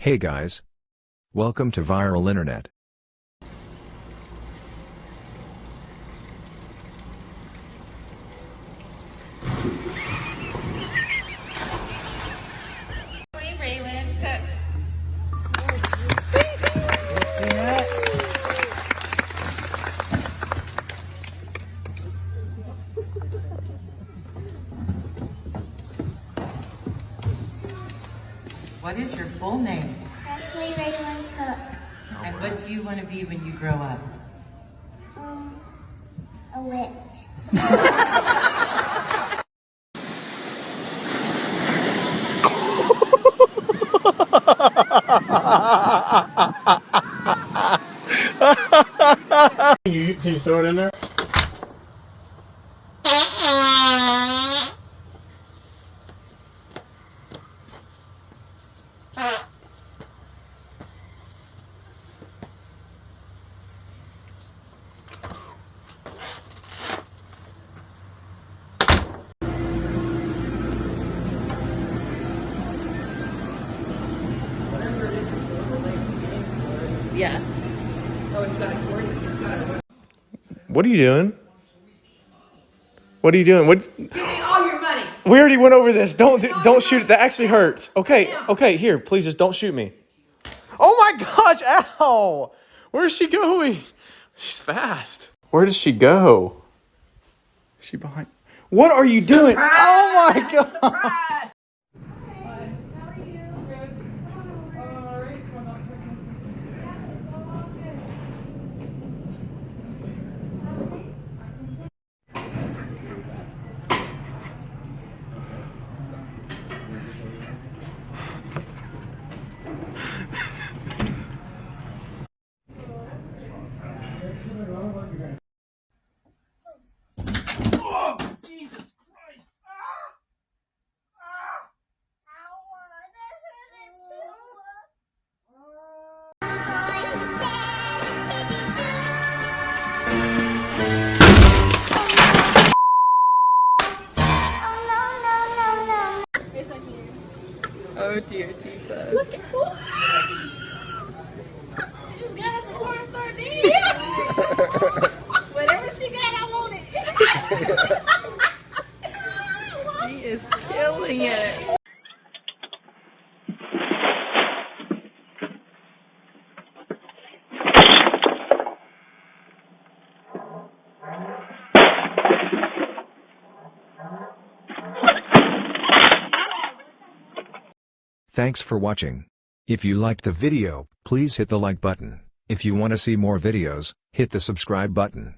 Hey guys. Welcome to Viral Internet. What is your full name? Ashley Raylan Cook. And what do you want to be when you grow up? A witch. Can you throw it in there? Yes. What are you doing? What are you doing? What? Give me all your money. We already went over this. Don't shoot it. That actually hurts. Okay, here, please just don't shoot me. Oh my gosh, ow! Where is she going? She's fast. Where does she go? Is she behind? What are you doing? Oh my god! Oh dear Jesus. Look at what? She just got us the corn sardine. Whatever she got, I want it. She is killing it. Thanks for watching. If you liked the video, please hit the like button. If you want to see more videos, hit the subscribe button.